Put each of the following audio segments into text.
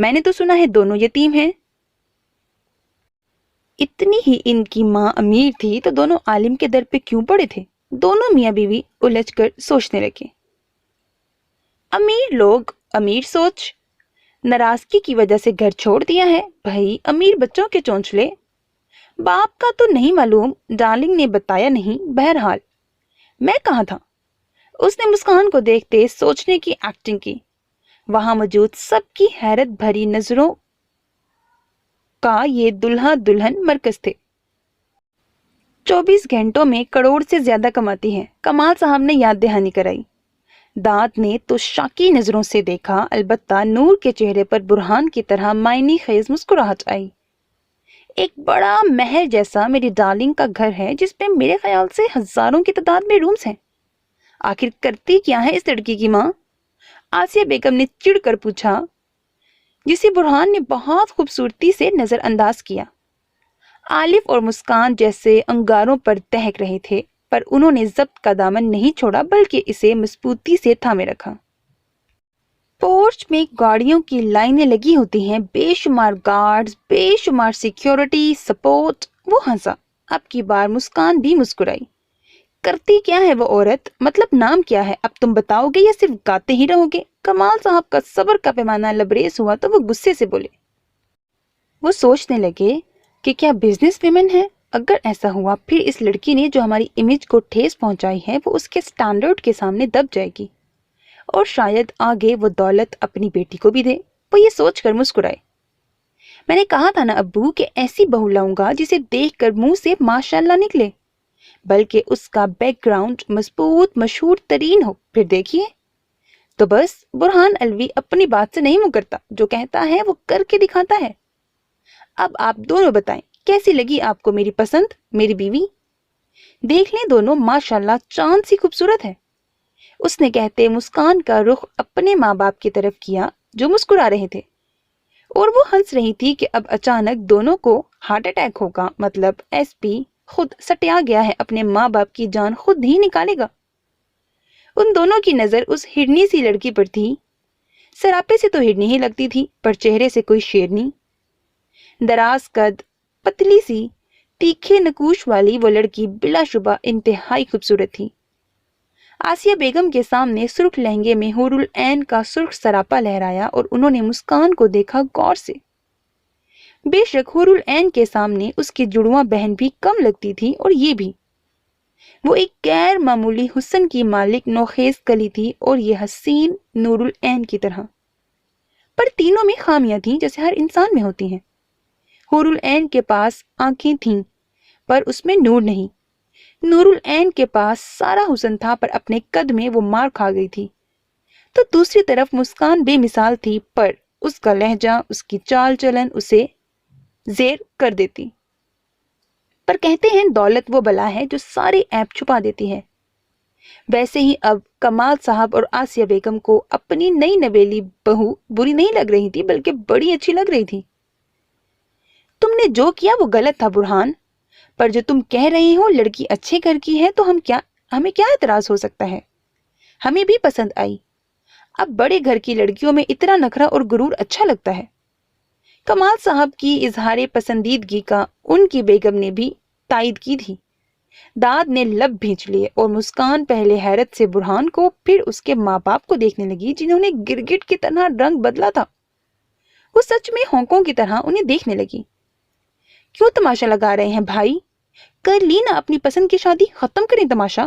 میں نے تو سنا ہے دونوں یتیم ہیں۔ اتنی ہی ان کی ماں امیر تھی تو دونوں عالم کے در پہ کیوں پڑے تھے؟ دونوں میاں بیوی الجھ کر سوچنے لگے۔ امیر لوگ امیر سوچ، ناراضگی کی وجہ سے گھر چھوڑ دیا ہے، بھائی امیر بچوں کے چونچلے۔ باپ کا تو نہیں معلوم، ڈارلنگ نے بتایا نہیں، بہرحال میں کہاں تھا؟ اس نے مسکان کو دیکھتے سوچنے کی ایکٹنگ کی۔ وہاں موجود سب کی حیرت بھری نظروں کا یہ دلہا دلہن مرکز تھے۔ 24 گھنٹوں میں کروڑ سے زیادہ کماتی ہے، کمال صاحب نے یاد دہانی کرائی۔ دانت نے تو شاکی نظروں سے دیکھا، البتہ نور کے چہرے پر برہان کی طرح معنی خیز مسکراہٹ آئی۔ ایک بڑا محل جیسا میری ڈارلنگ کا گھر ہے جس میں میرے خیال سے ہزاروں کی تعداد میں رومز ہیں۔ آخر کرتی کیا ہے اس لڑکی کی ماں؟ آسیہ بیگم نے چڑ کر پوچھا، جسے برہان نے بہت خوبصورتی سے نظر انداز کیا۔ عالف اور مسکان جیسے انگاروں پر دہک رہے تھے، پر انہوں نے ضبط کا دامن نہیں چھوڑا بلکہ اسے مضبوطی سے تھامے رکھا۔ پورچ میں گاڑیوں کی لائنیں لگی ہوتی ہیں، بے شمار گارڈز، بے شمار سیکیورٹی سپورٹ۔ وہ ہنسا، اب کی بار مسکان بھی مسکرائی۔ کرتی کیا ہے وہ عورت؟ مطلب نام کیا ہے؟ اب تم بتاؤ گے یا صرف گاتے ہی رہو گے؟ کمال صاحب کا صبر کا پیمانہ لبریز ہوا تو وہ غصے سے بولے۔ وہ سوچنے لگے کہ کیا بزنس ویمن ہے؟ اگر ایسا ہوا پھر اس لڑکی نے جو ہماری امیج کو ٹھیس پہنچائی ہے وہ اس کے سٹینڈرڈ کے سامنے دب جائے گی، اور شاید آگے وہ دولت اپنی بیٹی کو بھی دے۔ وہ یہ سوچ کر مسکرائے۔ میں نے کہا تھا نا ابو کہ ایسی بہو لاؤں گا جسے دیکھ کر منہ سے ماشاءاللہ نکلے، بلکہ اس کا بیک گراؤنڈ مضبوط مشہور ترین ہو۔ پھر دیکھیے۔ تو بس برہان الوی اپنی بات سے نہیں مکرتا، جو کہتا ہے وہ کر کے دکھاتا ہے۔ اب آپ دونوں بتائیں کیسی لگی آپ کو میری پسند، میری بیوی؟ دیکھ لیں دونوں ماشاءاللہ چاند سی خوبصورت ہے۔ اس نے کہتے مسکان کا رخ اپنے ماں باپ کی طرف کیا جو مسکرا رہے تھے، اور وہ ہنس رہی تھی کہ اب اچانک دونوں کو ہارٹ اٹیک ہوگا، مطلب ایس پی خود سٹیا گیا ہے، اپنے ماں باپ کی جان خود ہی نکالے گا۔ ان دونوں کی نظر اس ہرنی سی لڑکی پر تھی۔ سراپے سے تو ہرنی ہی لگتی تھی، پر چہرے سے کوئی شیرنی۔ دراز قد، پتلی سی تیکھے نکوش والی وہ لڑکی بلا شبہ انتہائی خوبصورت تھی۔ آسیہ بیگم کے سامنے سرخ لہنگے میں حور العین کا سرخ سراپا لہرایا اور انہوں نے مسکان کو دیکھا غور سے۔ بے شک حور العین کے سامنے اس کی جڑواں بہن بھی کم لگتی تھی، اور یہ بھی۔ وہ ایک غیر معمولی حسن کی مالک نوخیز کلی تھی، اور یہ حسین نور العین کی طرح۔ پر تینوں میں خامیاں تھیں جیسے ہر انسان میں ہوتی ہیں۔ حور العین کے پاس آنکھیں تھیں پر اس میں نور نہیں۔ نور العین کے پاس سارا حسن تھا پر اپنے قد میں وہ مار کھا گئی تھی۔ تو دوسری طرف مسکان بے مثال تھی، پر اس کا لہجہ، اس کی چال چلن اسے زیر کر دیتی۔ پر کہتے ہیں دولت وہ بلا ہے جو سارے عیب چھپا دیتی ہے۔ ویسے ہی اب کمال صاحب اور آسیہ بیگم کو اپنی نئی نویلی بہو بری نہیں لگ رہی تھی بلکہ بڑی اچھی لگ رہی تھی۔ تم نے جو کیا وہ غلط تھا برہان، پر جو تم کہہ رہے ہو لڑکی اچھے گھر کی ہے تو ہمیں کیا اعتراض ہو سکتا ہے؟ ہمیں بھی پسند آئی۔ اب بڑے گھر کی لڑکیوں میں اتنا نخرہ اور غرور اچھا لگتا ہے۔ کمال صاحب کی اظہار پسندیدگی کا ان کی بیگم نے بھی تائید کی تھی۔ داد نے لب بھینچ لیے اور مسکان پہلے حیرت سے برہان کو پھر اس کے ماں باپ کو دیکھنے لگی جنہوں نے گرگٹ کی طرح رنگ بدلا تھا۔ وہ سچ میں ہونکوں کی طرح انہیں دیکھنے لگی۔ کیوں تماشا لگا رہے ہیں بھائی؟ کر لی نا اپنی پسند کی شادی، ختم کریں تماشا۔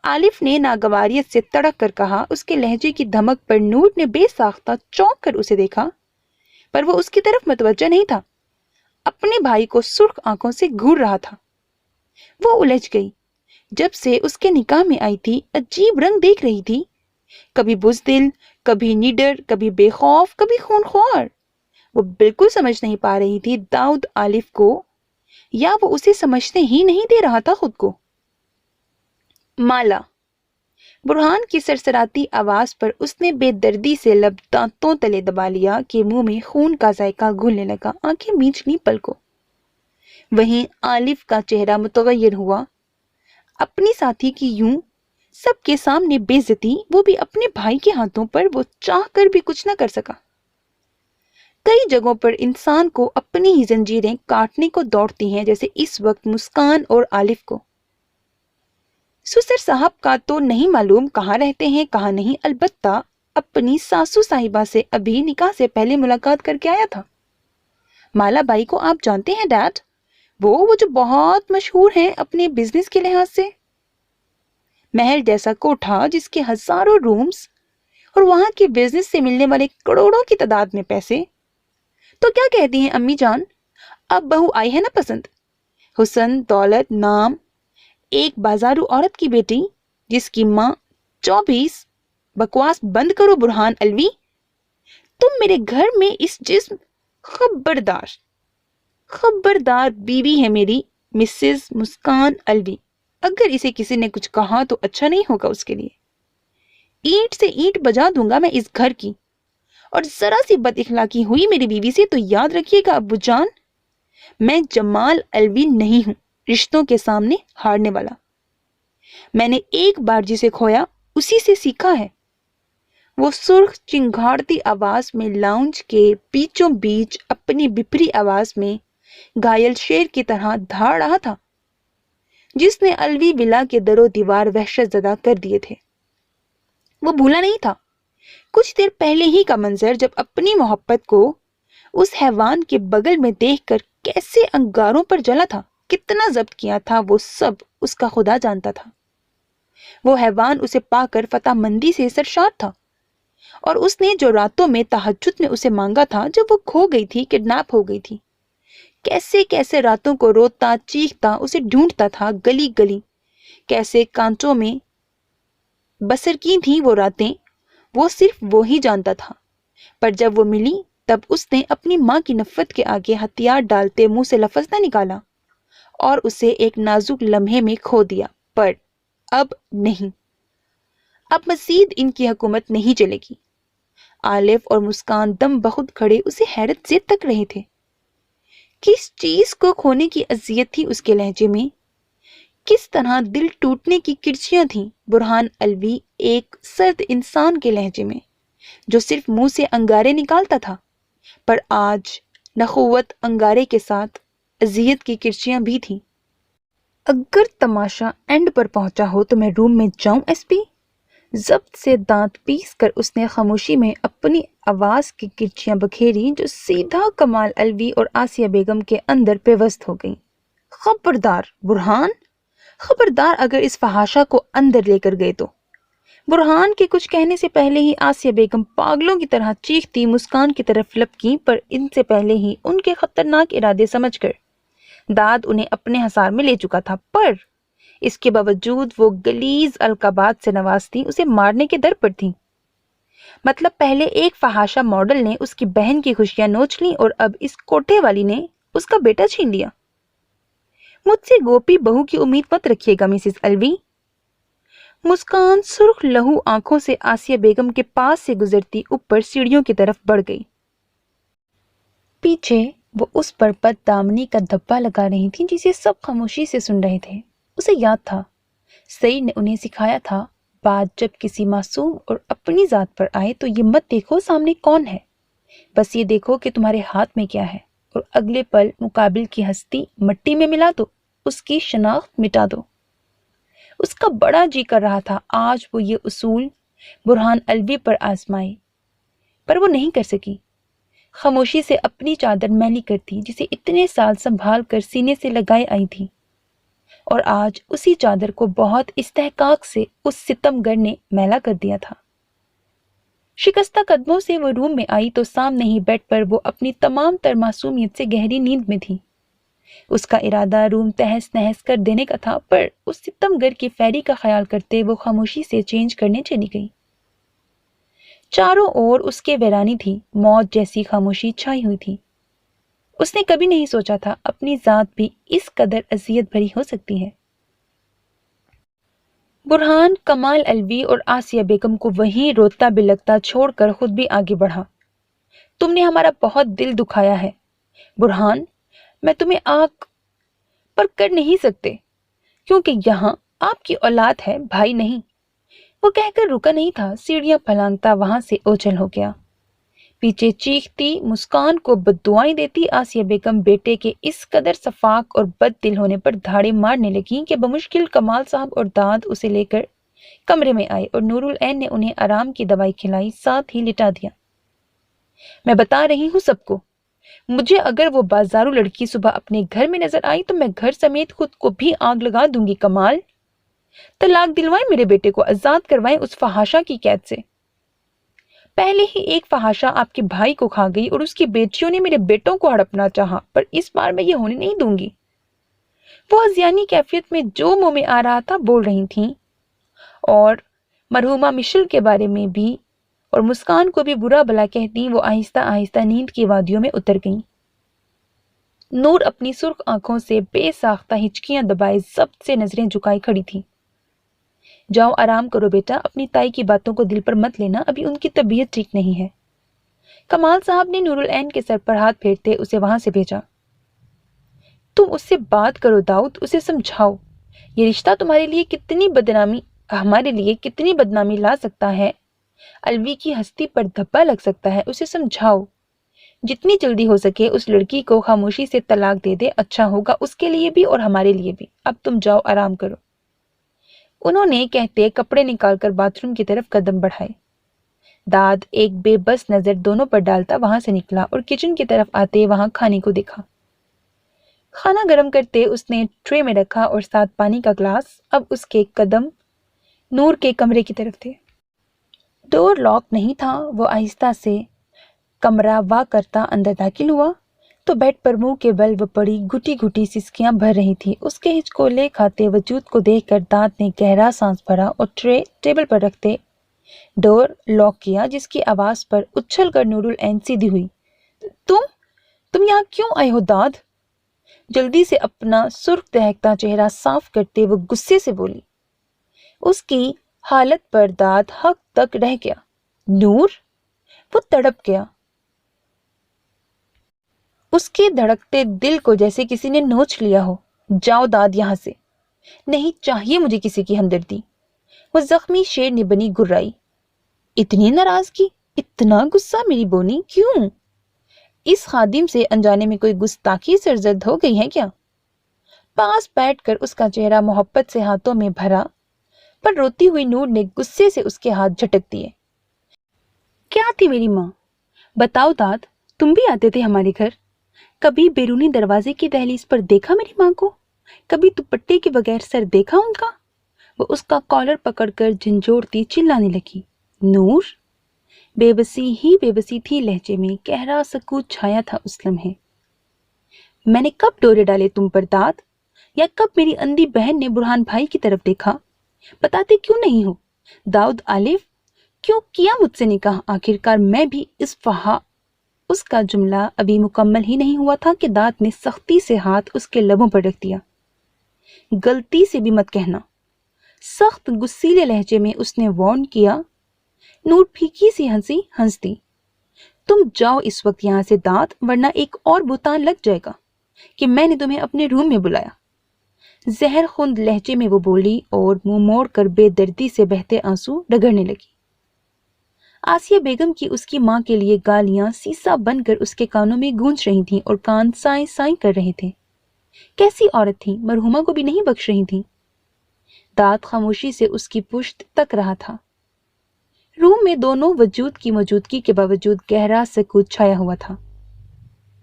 عالف نے ناگواریت سے تڑک کر کہا۔ اس کے لہجے کی دھمک پر نور نے بے ساختہ چونک کر اسے دیکھا، پر وہ اس کی طرف متوجہ نہیں تھا، اپنے بھائی کو سرخ آنکھوں سے گھور رہا تھا۔ وہ الجھ گئی۔ جب سے اس کے نکاح میں آئی تھی عجیب رنگ دیکھ رہی تھی، کبھی بزدل، کبھی نڈر، کبھی بے خوف، کبھی خونخوار۔ وہ بالکل سمجھ نہیں پا رہی تھی داؤد عالف کو، یا وہ اسے سمجھنے ہی نہیں دے رہا تھا خود کو۔ مالا، برہان کی سرسراتی آواز پر اس نے بے دردی سے لب دانتوں تلے دبا لیا کہ منہ میں خون کا ذائقہ گھلنے لگا، آنکھیں میچ لی پلکوں۔ وہیں عالف کا چہرہ متغیر ہوا۔ اپنی ساتھی کی یوں سب کے سامنے بے عزتی، وہ بھی اپنے بھائی کے ہاتھوں پر، وہ چاہ کر بھی کچھ نہ کر سکا۔ جگہوں پر انسان کو اپنی ہی زنجیریں کاٹنے کو دوڑتی ہیں، جیسے اس وقت مسکان اور عالف کو۔ سسر صاحب کا تو نہیں معلوم کہاں رہتے ہیں کہاں نہیں، البتہ اپنی ساسو صاحبہ سے ابھی نکاح سے پہلے ملاقات کر کے آیا تھا۔ مالا بائی کو آپ جانتے ہیں ڈیڈ، وہ جو بہت مشہور ہیں اپنے بزنس کے لحاظ سے۔ محل جیسا کوٹھا جس کے ہزاروں رومز اور وہاں کے بزنس سے ملنے والے کروڑوں کی تعداد میں پیسے۔ تو کیا کہتی ہیں امی جان، اب بہو آئی ہے نا پسند؟ حسن، دولت، نام، ایک بازارو عورت کی بیٹی جس کی ماں 24۔ بکواس بند کرو برہان الوی، تم میرے گھر میں اس جسم خبردار بیوی ہے میری مسز مسکان الوی۔ اگر اسے کسی نے کچھ کہا تو اچھا نہیں ہوگا اس کے لیے۔ اینٹ سے اینٹ بجا دوں گا میں اس گھر کی، اور ذرا سی بد اخلاقی ہوئی میری بیوی سے تو یاد رکھیے گا ابو جان، میں جمال الوی نہیں ہوں رشتوں کے سامنے ہارنے والا۔ میں نے ایک بار جسے کھویا اسی سے سیکھا ہے۔ وہ سرخ چنگھاڑتی آواز میں لاؤنج کے بیچوں بیچ اپنی بپھری آواز میں گھائل شیر کی طرح دھاڑ رہا تھا جس نے الوی ولا کے در و دیوار وحشت زدہ کر دیے تھے۔ وہ بھولا نہیں تھا کچھ دیر پہلے ہی کا منظر، جب اپنی محبت کو اس حیوان کے بغل میں دیکھ کر کیسے انگاروں پر جلا تھا، کتنا ضبط کیا تھا، وہ سب اس کا خدا جانتا تھا۔ وہ حیوان اسے پا کر فتح مندی سے سرشار تھا، اور اس نے جو راتوں میں تہجد میں اسے مانگا تھا جب وہ کھو گئی تھی، کڈنیپ ہو گئی تھی، کیسے کیسے راتوں کو روتا چیختا اسے ڈھونڈتا تھا گلی گلی، کیسے کانٹوں میں بسر کی تھی وہ راتیں، وہ صرف وہی جانتا تھا۔ پر جب وہ ملی تب اس نے اپنی ماں کی نفرت کے آگے ہتھیار ڈالتے منہ سے لفظ نہ نکالا اور اسے ایک نازک لمحے میں کھو دیا۔ پر اب نہیں، اب مزید ان کی حکومت نہیں چلے گی۔ عالف اور مسکان دم بخود کھڑے اسے حیرت سے تک رہے تھے۔ کس چیز کو کھونے کی اذیت تھی اس کے لہجے میں، کس طرح دل ٹوٹنے کی کرچیاں تھیں برہان الوی ایک سرد انسان کے لہجے میں جو صرف منہ سے انگارے نکالتا تھا، پر آج نخوت انگارے کے ساتھ اذیت کی کرچیاں بھی تھیں۔ اگر تماشا اینڈ پر پہنچا ہو تو میں روم میں جاؤں ایس پی؟ ضبط سے دانت پیس کر اس نے خاموشی میں اپنی آواز کی کرچیاں بکھیری جو سیدھا کمال الوی اور آسیہ بیگم کے اندر پیوست ہو گئیں۔ خبردار برہان، خبردار اگر اس فحاشہ کو اندر لے کر گئے تو۔ برہان کے کچھ کہنے سے پہلے ہی آسیہ بیگم پاگلوں کی طرح چیختی مسکان کی طرف لپکیں، پر ان سے پہلے ہی ان کے خطرناک ارادے سمجھ کر داد انہیں اپنے حصار میں لے چکا تھا، پر اس کے باوجود وہ غلیظ القابات سے نوازتی اسے مارنے کے در پر تھیں۔ مطلب پہلے ایک فحاشہ ماڈل نے اس کی بہن کی خوشیاں نوچ لیں اور اب اس کوٹھے والی نے اس کا بیٹا چھین لیا۔ مجھ سے گوپی بہو کی امید مت رکھیے گا مسز الوی۔ مسکان سرخ لہو آنکھوں سے آسیہ بیگم کے پاس سے گزرتی اوپر سیڑھیوں کی طرف بڑھ گئی۔ پیچھے وہ اس پر بد دامنی کا دھبا لگا رہی تھی جسے سب خاموشی سے سن رہے تھے۔ اسے یاد تھا سعید نے انہیں سکھایا تھا، بات جب کسی معصوم اور اپنی ذات پر آئے تو یہ مت دیکھو سامنے کون ہے، بس یہ دیکھو کہ تمہارے ہاتھ میں کیا ہے، اور اگلے پل مقابل کی ہستی مٹی میں ملا دو، اس کی شناخت مٹا دو۔ اس کا بڑا جی کر رہا تھا آج وہ یہ اصول برہان الوی پر آزمائے، پر وہ نہیں کر سکی۔ خاموشی سے اپنی چادر میلی کرتی جسے اتنے سال سنبھال کر سینے سے لگائے آئی تھی، اور آج اسی چادر کو بہت استحقاق سے اس ستم گر نے میلا کر دیا تھا۔ شکستہ قدموں سے وہ روم میں آئی تو سامنے ہی بیڈ پر وہ اپنی تمام تر معصومیت سے گہری نیند میں تھی۔ اس کا ارادہ روم تہس نہس کر دینے کا تھا، پر اس ستم گر کی فیری کا خیال کرتے وہ خاموشی سے چینج کرنے چلی گئی۔ چاروں اور اس کے ویرانی تھی، موت جیسی خاموشی چھائی ہوئی تھی۔ اس نے کبھی نہیں سوچا تھا اپنی ذات بھی اس قدر اذیت بھری ہو سکتی ہے۔ برہان کمال الوی اور آسیہ بیگم کو وہیں روتا بلکتا چھوڑ کر خود بھی آگے بڑھا۔ تم نے ہمارا بہت دل دکھایا ہے برہان، میں تمہیں آنکھ پر کر نہیں سکتے کیونکہ یہاں آپ کی اولاد ہے، بھائی نہیں۔ وہ کہہ کر رکا نہیں تھا، سیڑھیاں پھلانگتا وہاں سے اوچھل ہو گیا۔ پیچھے چیختی، مسکان کو بددعائیں دیتی آسیہ بیگم بیٹے کے اس قدر شفاق اور بد دل ہونے پر دھاڑے مارنے لگیں کہ بمشکل کمال صاحب اور داد اسے لے کر کمرے میں آئے اور نور العین نے انہیں آرام کی دوائی کھلائی، ساتھ ہی لٹا دیا۔ میں بتا رہی ہوں سب کو، مجھے اگر وہ بازارو لڑکی صبح اپنے گھر میں نظر آئی تو میں گھر سمیت خود کو بھی آگ لگا دوں گی۔ کمال، طلاق دلوائیں، میرے بیٹے کو آزاد کروائیں اس فحاشا کی قید سے۔ پہلے ہی ایک فحاشا آپ کے بھائی کو کھا گئی اور اس کی بیٹیوں نے میرے بیٹوں کو ہڑپنا چاہا، پر اس بار میں یہ ہونے نہیں دوں گی۔ وہ ہذیانی کیفیت میں جو منہ میں آ رہا تھا بول رہی تھیں، اور مرحومہ مشل کے بارے میں بھی اور مسکان کو بھی برا بھلا کہتی وہ آہستہ آہستہ نیند کی وادیوں میں اتر گئیں۔ نور اپنی سرخ آنکھوں سے بے ساختہ ہچکیاں دبائے ضبط سے نظریں جھکائے کھڑی تھی۔ جاؤ آرام کرو بیٹا، اپنی تائی کی باتوں کو دل پر مت لینا، ابھی ان کی طبیعت ٹھیک نہیں ہے۔ کمال صاحب نے نور العین کے سر پر ہاتھ پھیرتے اسے وہاں سے بھیجا۔ تم اس سے بات کرو داؤد، اسے سمجھاؤ، یہ رشتہ تمہارے لیے کتنی بدنامی ہمارے لیے کتنی بدنامی لا سکتا ہے، الوی کی ہستی پر دھبا لگ سکتا ہے، اسے سمجھاؤ جتنی جلدی ہو سکے اس لڑکی کو خاموشی سے طلاق دے دے، اچھا ہوگا اس کے لیے بھی اور ہمارے لیے بھی۔ اب تم جاؤ آرام کرو۔ انہوں نے کہتے کپڑے نکال کر باتھ روم کی طرف قدم بڑھائے۔ داد ایک بے بس نظر دونوں پر ڈالتا وہاں سے نکلا اور کچن کی طرف آتے وہاں کھانے کو دیکھا۔ کھانا گرم کرتے اس نے ٹرے میں رکھا اور ساتھ پانی کا گلاس۔ اب اس کے قدم نور کے کمرے کی طرف تھے۔ ڈور لاک نہیں تھا۔ وہ آہستہ سے کمرہ وا کرتا اندر داخل ہوا تو بیڈ پر منہ کے بل وہ پڑی گھٹی گھٹی سسکیاں بھر رہی تھی۔ اس کے ہچکولے کھاتے وجود کو دیکھ کر دانت نے گہرا سانس بھرا اور ٹرے ٹیبل پر رکھتے ڈور لاک کیا، جس کی آواز پر اچھل کر نور العین سیدھی ہوئی۔ تم یہاں کیوں آئے ہو داد؟ جلدی سے اپنا سرخ دہکتا چہرہ صاف کرتے وہ غصے سے بولی۔ اس کی حالت پر داد حق تک رہ گیا۔ نور؟ وہ تڑپ گیا۔ اس کے دھڑکتے دل کو جیسے کسی نے نوچ لیا ہو۔ جاؤ داد یہاں سے، نہیں چاہیے مجھے کسی کی ہمدردی۔ وہ زخمی شیرنی بنی گرائی۔ اتنی ناراضگی، اتنا غصہ میری بونی، کیوں؟ اس خادم سے انجانے میں کوئی گستاخی سرزد ہو گئی ہے کیا؟ پاس بیٹھ کر اس کا چہرہ محبت سے ہاتھوں میں بھرا، پر روتی ہوئی نور نے غصے سے اس کے ہاتھ جھٹک دیے۔ کیا تھی میری ماں؟ بتاؤ داد، تم بھی آتے تھے ہمارے گھر؟ کبھی بیرونی دروازے کی دہلیز پر دیکھا میری ماں کو؟ کبھی دوپٹے کے بغیر سر دیکھا ان کا؟ وہ اس کا کالر پکڑ کر جھنجھوڑتی چلانے لگی۔ نور؟ بے بسی ہی بے بسی تھی لہجے میں، گہرا سکوت چھایا تھا اس لمحے۔ میں نے کب ڈورے ڈالے تم پر داد؟ یا کب میری اندھی بہن نے برہان بھائی کی طرف دیکھا؟ بتاتے کیوں نہیں ہو؟ داؤد آلف، کیوں کیا مجھ سے نکاح؟ آخرکار میں بھی اس کا جملہ ابھی مکمل ہی نہیں ہوا تھا کہ داد نے سختی سے ہاتھ اس کے لبوں پر رکھ دیا۔ غلطی سے بھی مت کہنا، سخت غصیلے لہجے میں اس نے وارن کیا۔ نور پھیکی سی ہنسی ہنس دی۔ تم جاؤ اس وقت یہاں سے داد، ورنہ ایک اور بہتان لگ جائے گا کہ میں نے تمہیں اپنے روم میں بلایا۔ زہر خوند لہجے میں وہ بولی اور منہ موڑ کر بے دردی سے بہتے آنسو رگڑنے لگی۔ آسیہ بیگم کی اس کی ماں کے لیے گالیاں سیسا بن کر اس کے کانوں میں گونج رہی تھیں اور کان سائیں سائیں کر رہے تھے۔ کیسی عورت تھی، مرحومہ کو بھی نہیں بخش رہی تھی۔ داد خاموشی سے اس کی پشت تک رہا تھا۔ روم میں دونوں وجود کی موجودگی کے باوجود گہرا سکوت چھایا ہوا تھا۔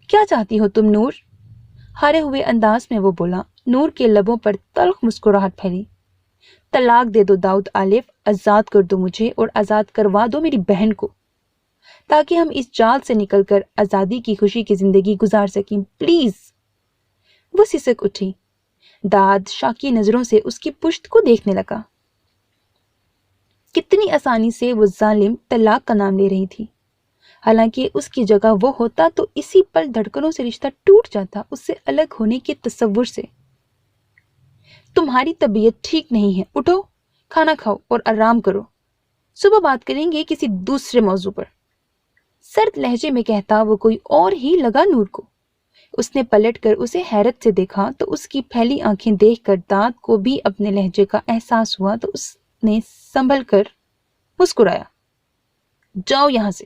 کیا چاہتی ہو تم نور؟ ہارے ہوئے انداز میں وہ بولا۔ نور کے لبوں پر تلخ مسکراہٹ پھیلی۔ طلاق دے دو داؤد آلف، آزاد کر دو مجھے اور آزاد کروا دو میری بہن کو، تاکہ ہم اس جال سے نکل کر آزادی کی خوشی کی زندگی گزار سکیں، پلیز۔ وہ سسک اٹھی۔ داد شاکی نظروں سے اس کی پشت کو دیکھنے لگا۔ کتنی آسانی سے وہ ظالم طلاق کا نام لے رہی تھی، حالانکہ اس کی جگہ وہ ہوتا تو اسی پل دھڑکنوں سے رشتہ ٹوٹ جاتا، اس سے الگ ہونے کے تصور سے۔ تمہاری طبیعت ٹھیک نہیں ہے، اٹھو، کھانا کھاؤ اور آرام کرو، صبح بات کریں گے کسی دوسرے موضوع پر۔ سرد لہجے میں کہتا وہ کوئی اور ہی لگا نور کو۔ اس نے پلٹ کر اسے حیرت سے دیکھا تو اس کی پھیلی آنکھیں دیکھ کر داد کو بھی اپنے لہجے کا احساس ہوا تو اس نے سنبھل کر مسکرایا۔ جاؤ یہاں سے۔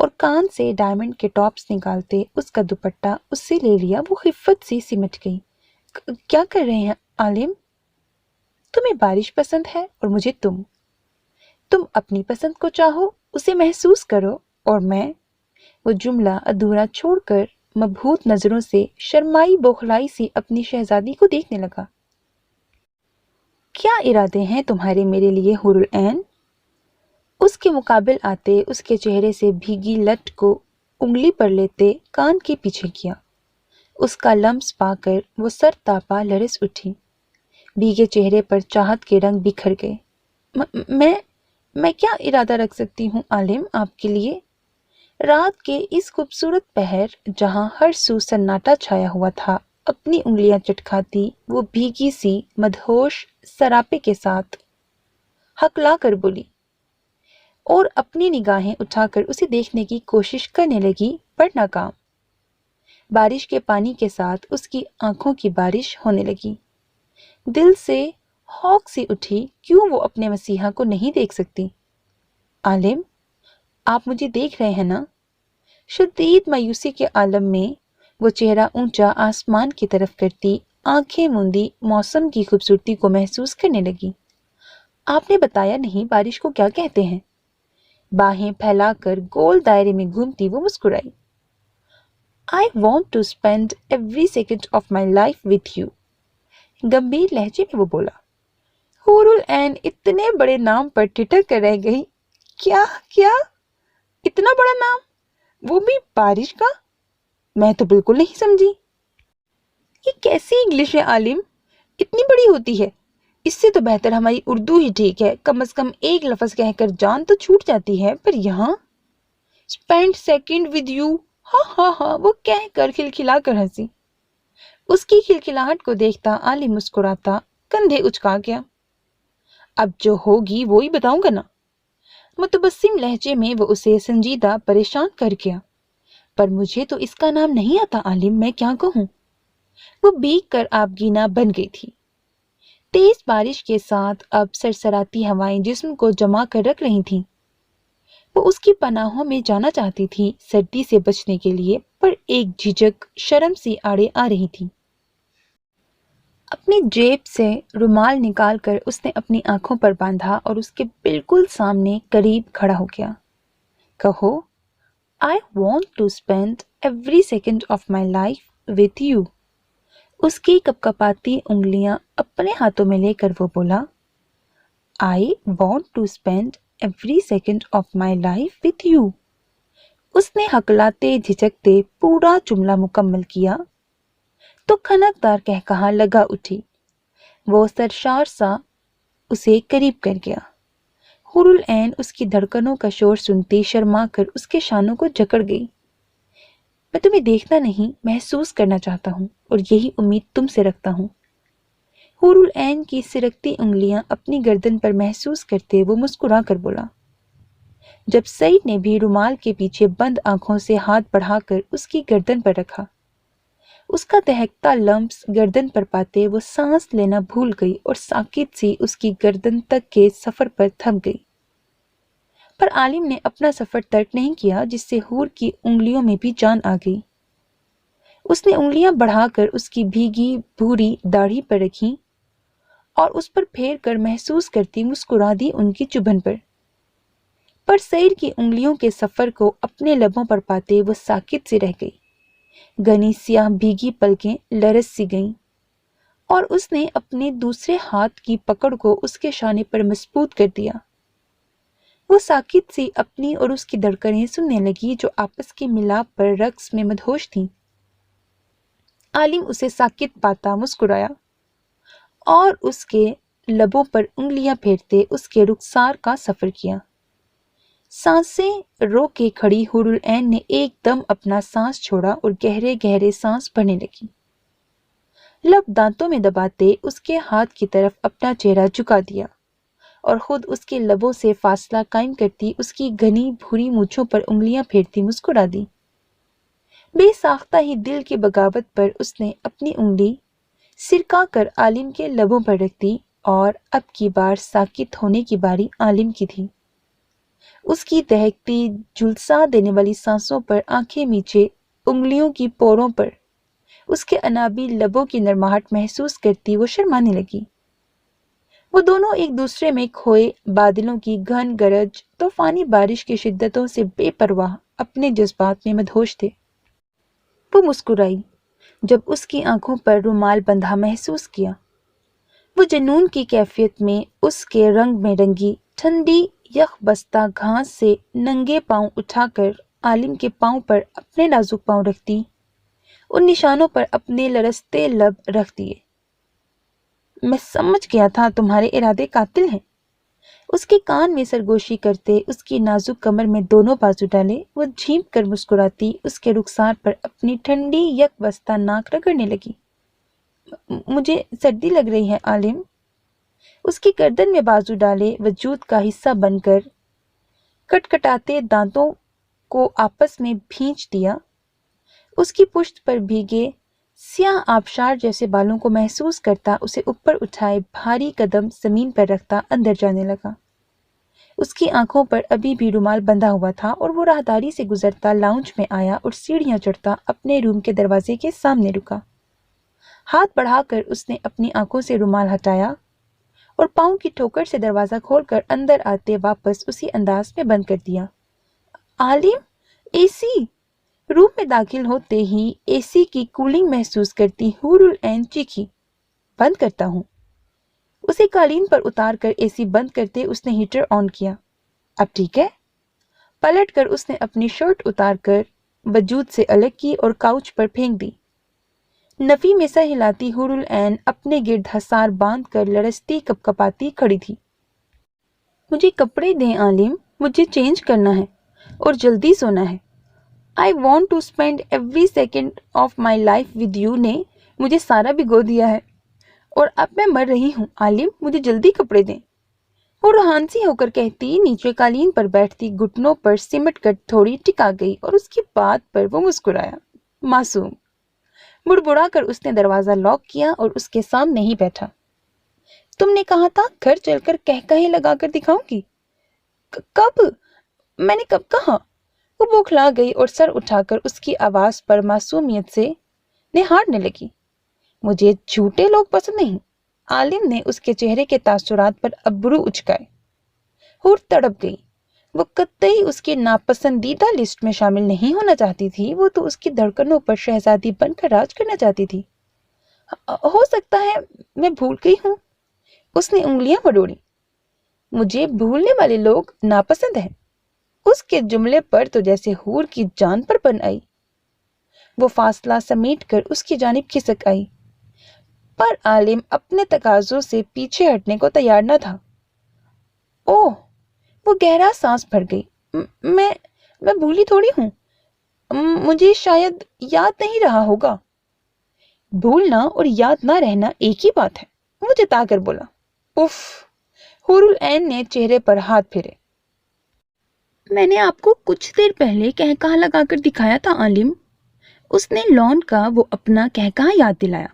اور کان سے ڈائمنڈ کے ٹاپس نکالتے اس کا دوپٹہ اس سے لے لیا۔ وہ خفت سے سمٹ گئی۔ کیا کر رہے ہیں عالم؟ تمہیں بارش پسند ہے اور مجھے تم اپنی پسند کو چاہو، اسے محسوس کرو، اور میں وہ جملہ ادھورا چھوڑ کر مبہوت نظروں سے شرمائی بوخلائی سی اپنی شہزادی کو دیکھنے لگا۔ کیا ارادے ہیں تمہارے میرے لیے حور العین؟ اس کے مقابل آتے اس کے چہرے سے بھیگی لٹ کو انگلی پر لیتے کان کے پیچھے کیا۔ اس کا لمس پا کر وہ سر تاپا لرز اٹھی۔ بھیگے چہرے پر چاہت کے رنگ بکھر گئے۔ میں کیا ارادہ رکھ سکتی ہوں عالم آپ کے لیے؟ رات کے اس خوبصورت پہر جہاں ہر سو سناٹا چھایا ہوا تھا، اپنی انگلیاں چٹکھاتی وہ بھیگی سی مدہوش سراپے کے ساتھ ہکلا کر بولی، اور اپنی نگاہیں اٹھا کر اسے دیکھنے کی کوشش کرنے لگی پر ناکام۔ بارش کے پانی کے ساتھ اس کی آنکھوں کی بارش ہونے لگی۔ دل سے ہوک سی اٹھی، کیوں وہ اپنے مسیحا کو نہیں دیکھ سکتی؟ عالم، آپ مجھے دیکھ رہے ہیں نا؟ شدید مایوسی کے عالم میں وہ چہرہ اونچا آسمان کی طرف کرتی آنکھیں موندی موسم کی خوبصورتی کو محسوس کرنے لگی۔ آپ نے بتایا نہیں بارش کو کیا کہتے ہیں؟ باہیں پھیلا کر گول دائرے میں گھومتی وہ مسکرائی۔ I want to spend every second of my life with you۔ گمبھیر لہجے میں وہ بولا۔ حور العین اتنے بڑے نام پر ٹھٹر کر رہ گئی۔ کیا اتنا بڑا نام، وہ بھی بارش کا؟ میں تو بالکل نہیں سمجھی۔ یہ کیسی انگلش ہے عالم، اتنی بڑی ہوتی ہے؟ اس سے تو بہتر ہماری اردو ہی ٹھیک ہے، کم از کم ایک لفظ کہہ کر جان تو چھوٹ جاتی ہے، پر یہاں spend second with you، ہاں وہ کہہ کر کھلکھلا کر ہنسی۔ اس کی کھلکھلاہٹ کو دیکھتا عالم مسکراتا کندھے اچکا گیا۔ اب جو ہوگی وہی بتاؤں گا نا۔ متبسم لہجے میں وہ اسے سنجیدہ پریشان کر گیا۔ پر مجھے تو اس کا نام نہیں آتا عالم، میں کیا کہوں؟ وہ بھیگ کر آبگینا بن گئی تھی۔ تیز بارش کے ساتھ اب سرسراتی ہوائیں جسم کو جما کر رکھ رہی تھیں۔ وہ اس کی پناہوں میں جانا چاہتی تھی سردی سے بچنے کے لیے، پر ایک جھجک شرم سی آڑے آ رہی تھی۔ اپنی جیب سے رومال نکال کر اس نے اپنی آنکھوں پر باندھا اور اس کے بالکل سامنے قریب کھڑا ہو گیا۔ کہو، I want to spend every second of my life with you۔ اس کی کپکپاتی انگلیاں اپنے ہاتھوں میں لے کر وہ بولا، I want to spend every second of my life with you۔ اس نے ہکلاتے جھجکتے پورا جملہ مکمل کیا تو کھنکدار کہکہا لگا اٹھی۔ وہ سرشار سا اسے قریب کر گیا۔ حور العین اس کی دھڑکنوں کا شور سنتی شرما کر اس کے شانوں کو جکڑ گئی۔ میں تمہیں دیکھنا نہیں، محسوس کرنا چاہتا ہوں، اور یہی امید تم سے رکھتا ہوں۔ حور العین کی سرکتی انگلیاں اپنی گردن پر محسوس کرتے وہ مسکرا کر بولا۔ جب سعید نے بھی رومال کے پیچھے بند آنکھوں سے ہاتھ بڑھا کر اس کی گردن پر رکھا، اس کا دہکتا لمس گردن پر پاتے وہ سانس لینا بھول گئی اور ساکت سی اس کی گردن تک کے سفر پر تھم گئی۔ پر عالم نے اپنا سفر ترک نہیں کیا، جس سے حور کی انگلیوں میں بھی جان آ گئی۔ اس نے انگلیاں بڑھا کر اس کی بھیگی بھوری داڑھی پر رکھی اور اس پر پھیر کر محسوس کرتی مسکرا دی ان کی چبھن پر سیر کی انگلیوں کے سفر کو اپنے لبوں پر پاتے وہ ساکت سی رہ گئی۔ گھنی سیاہ بھیگی پلکیں لرز سی گئیں اور اس نے اپنے دوسرے ہاتھ کی پکڑ کو اس کے شانے پر مضبوط کر دیا۔ وہ ساکت سی اپنی اور اس کی دھڑکنیں سننے لگی جو آپس کے ملاپ پر رقص میں مدہوش تھیں۔ عالم اسے ساکت پاتا مسکرایا اور اس کے لبوں پر انگلیاں پھیرتے اس کے رخسار کا سفر کیا۔ سانسیں رو کے کھڑی حور العین نے ایک دم اپنا سانس چھوڑا اور گہرے گہرے سانس بھرنے لگی۔ لب دانتوں میں دباتے اس کے ہاتھ کی طرف اپنا چہرہ جھکا دیا اور خود اس کے لبوں سے فاصلہ قائم کرتی اس کی گھنی بھوری مونچھوں پر انگلیاں پھیرتی مسکرا دی۔ بے ساختہ ہی دل کی بغاوت پر اس نے اپنی انگلی سرکا کر عالم کے لبوں پر رکھ دی، اور اب کی بار ساکت ہونے کی باری عالم کی تھی۔ اس کی دہکتی جھلسا دینے والی سانسوں پر آنکھیں میچے انگلیوں کی پوروں پر اس کے انابی لبوں کی نرماہٹ محسوس کرتی وہ شرمانے لگی۔ وہ دونوں ایک دوسرے میں کھوئے بادلوں کی گھن گرج طوفانی بارش کی شدتوں سے بے پرواہ اپنے جذبات میں مدہوش تھے۔ وہ مسکرائی جب اس کی آنکھوں پر رومال بندھا محسوس کیا۔ وہ جنون کی کیفیت میں اس کے رنگ میں رنگی ٹھنڈی یخ بستہ گھاس سے ننگے پاؤں اٹھا کر عالم کے پاؤں پر اپنے نازک پاؤں رکھتی، ان نشانوں پر اپنے لرزتے لب رکھ دیے۔ میں سمجھ گیا تھا تمہارے ارادے قاتل ہیں۔ اس کے کان میں سرگوشی کرتے اس کی نازک کمر میں دونوں بازو ڈالے وہ جھینپ کر مسکراتی اس کے رخسار پر اپنی ٹھنڈی یک بستہ ناک رگڑنے لگی۔ مجھے سردی لگ رہی ہے عالم۔ اس کی گردن میں بازو ڈالے وجود کا حصہ بن کر کٹکٹاتے دانتوں کو آپس میں بھینچ دیا، اس کی پشت پر بھیگے سیاہ آبشار جیسے بالوں کو محسوس کرتا اسے اوپر اٹھائے بھاری قدم زمین پر رکھتا اندر جانے لگا۔ اس کی آنکھوں پر ابھی بھی رومال بندھا ہوا تھا اور وہ راہداری سے گزرتا لاؤنج میں آیا اور سیڑھیاں چڑھتا اپنے روم کے دروازے کے سامنے رکا۔ ہاتھ بڑھا کر اس نے اپنی آنکھوں سے رومال ہٹایا اور پاؤں کی ٹھوکر سے دروازہ کھول کر اندر آتے واپس اسی انداز میں بند کر دیا۔ عالم، اے سی! روم میں داخل ہوتے ہی اے سی کی کولنگ محسوس کرتی حور العین چیخی، بند کرتا ہوں۔ اسے قالین پر اتار کر اے سی بند کرتے اس نے ہیٹر آن کیا۔ اب ٹھیک ہے؟ پلٹ کر اس نے اپنی شرٹ اتار کر وجود سے الگ کی اور کاؤچ پر پھینک دی۔ نفی میں سر ہلاتی حور العین اپنے گرد حصار باندھ کر لرزتی کپکپاتی کھڑی تھی۔ مجھے کپڑے دیں عالم، مجھے چینج کرنا ہے اور جلدی سونا ہے۔ I want to spend every second of my life with you نے مجھے سارا بھگو دیا ہے اور اب میں مر رہی ہوں عالم، مجھے جلدی کپڑے دیں۔ وہ روحانسی ہو کر کہتی نیچے قالین پر بیٹھتی گھٹنوں پر سمٹ کر تھوڑی ٹکا گئی اور اس کی بات پر وہ مسکرایا۔ معصوم! بڑبڑا کر اس نے دروازہ لاک کیا اور اس کے سامنے ہی بیٹھا۔ تم نے کہا تھا گھر چل کر کہے لگا کر دکھاؤں گی۔ کب؟ میں نے کب کہا؟ وہ بوکھلا گئی اور سر اٹھا کر اس کی آواز پر معصومیت سے نہارنے لگی۔ مجھے جھوٹے لوگ پسند نہیں۔ عالم نے اس کے چہرے کے تاثرات پر ابرو اچکائے۔ حور تڑپ گئی۔ وہ قطعی اس کی ناپسندیدہ لسٹ میں شامل نہیں ہونا چاہتی تھی، وہ تو اس کی دھڑکنوں پر شہزادی بن کر راج کرنا چاہتی تھی۔ ہو سکتا ہے میں بھول گئی ہوں۔ اس نے انگلیاں بڑوڑی۔ مجھے بھولنے والے لوگ ناپسند ہیں۔ اس کے جملے پر تو جیسے حور کی جان پر بن آئی۔ وہ فاصلہ سمیٹ کر اس کی جانب کھسک آئی، پر عالم اپنے تقاضوں سے پیچھے ہٹنے کو تیار نہ تھا۔ اوہ! وہ گہرا سانس بھر گئی۔ میں بھولی تھوڑی ہوں، مجھے شاید یاد نہیں رہا ہوگا۔ بھولنا اور یاد نہ رہنا ایک ہی بات ہے، وہ جتا کر بولا۔ اف! حور العین نے چہرے پر ہاتھ پھیرے۔ میں نے آپ کو کچھ دیر پہلے کہکہا لگا کر دکھایا تھا عالم۔ اس نے لون کا وہ اپنا کہکہا یاد دلایا۔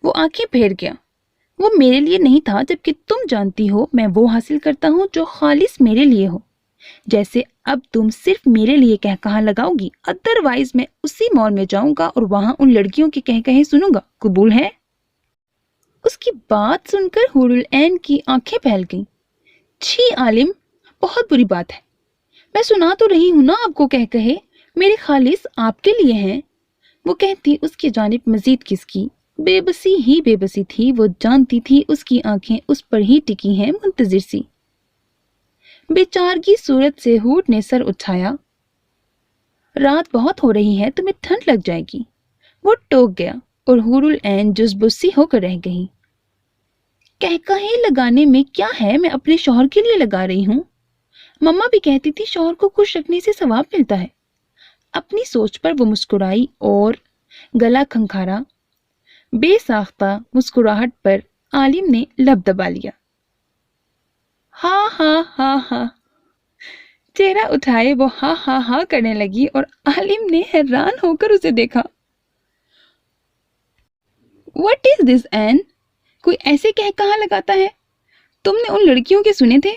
وہ آنکھیں پھیر گیا۔ وہ میرے لیے نہیں تھا، جبکہ تم جانتی ہو میں وہ حاصل کرتا ہوں جو خالص میرے لیے ہو۔ جیسے اب تم صرف میرے لیے کہکہا لگاؤ گی، ادروائز میں اسی مال میں جاؤں گا اور وہاں ان لڑکیوں کے کہکہے سنوں گا۔ قبول ہے؟ اس کی بات سن کر حور العین کی آنکھیں پھیل گئیں۔ چھی عالم، بہت بری بات ہے۔ میں سنا تو رہی ہوں نا آپ کو کہکہے، میرے خالص آپ کے لیے ہیں۔ وہ کہتی اس کی جانب مزید کھسکی۔ بے بسی ہی بے بسی تھی، وہ جانتی تھی اس کی آنکھیں اس پر ہی ٹکی ہیں، منتظر سی۔ بیچارگی صورت سے حور نے سر اٹھایا۔ رات بہت ہو رہی ہے، تمہیں ٹھنڈ لگ جائے گی۔ وہ ٹوک گیا اور حور العین جزبسی ہو کر رہ گئی۔ کہکہے لگانے میں کیا ہے، میں اپنے شوہر کے لیے لگا رہی ہوں۔ مما بھی کہتی تھی شوہر کو خوش رکھنے سے ثواب ملتا ہے۔ اپنی سوچ پر وہ مسکرائی اور گلا کھنکھارا۔ بے ساختہ مسکراہٹ پر عالم نے لب دبا لیا۔ ہاں ہاں ہاں ہاں، چہرہ اٹھائے وہ ہاں ہاں ہاں کرنے لگی اور عالم نے حیران ہو کر اسے دیکھا۔ What is this Anne؟ کوئی ایسے کہاں لگاتا ہے؟ تم نے ان لڑکیوں کے سنے تھے؟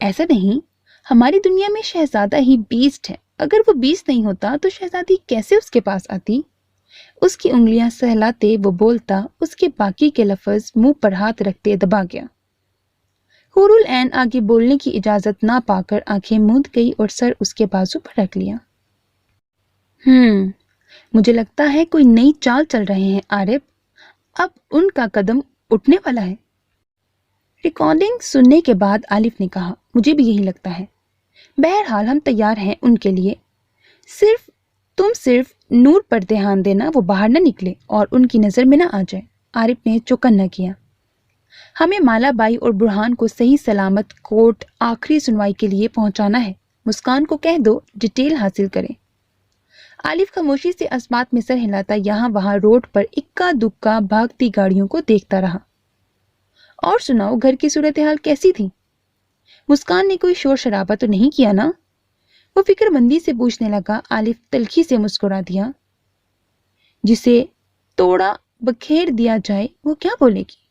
ایسا نہیں, ہماری دنیا میں شہزادہ ہی بیسٹ ہے. اگر وہ بیسٹ نہیں ہوتا تو شہزادی کیسے اس کے پاس آتی؟ اس کی انگلیاں سہلاتے وہ بولتا, اس کے باقی کے لفظ منہ پر ہاتھ رکھتے دبا گیا. حور العین آگے بولنے کی اجازت نہ پا کر آنکھیں موند گئی اور سر اس کے بازو پر رکھ لیا. مجھے لگتا ہے کوئی نئی چال چل رہے ہیں عارف. اب ان کا قدم اٹھنے والا ہے. ریکارڈنگ سننے کے بعد عارف نے کہا, مجھے بھی یہی لگتا ہے. بہرحال ہم تیار ہیں ان کے لیے. تم صرف نور پر دھیان دینا, وہ باہر نہ نکلے اور ان کی نظر میں نہ آ جائے. عارف نے چوکن نہ کیا. ہمیں مالا بائی اور برہان کو صحیح سلامت کورٹ آخری سنوائی کے لیے پہنچانا ہے. مسکان کو کہہ دو ڈیٹیل حاصل کریں. عارف خاموشی سے اسبات میں سر ہلاتا یہاں وہاں روڈ پر اکا دکا بھاگتی گاڑیوں کو دیکھتا رہا. اور سناؤ, گھر کی صورتحال کیسی تھی؟ مسکان نے کوئی شور شرابہ تو نہیں کیا نا؟ وہ فکر مندی سے پوچھنے لگا. عارف تلخی سے مسکرا دیا. جسے توڑا بکھیر دیا جائے وہ کیا بولے گی؟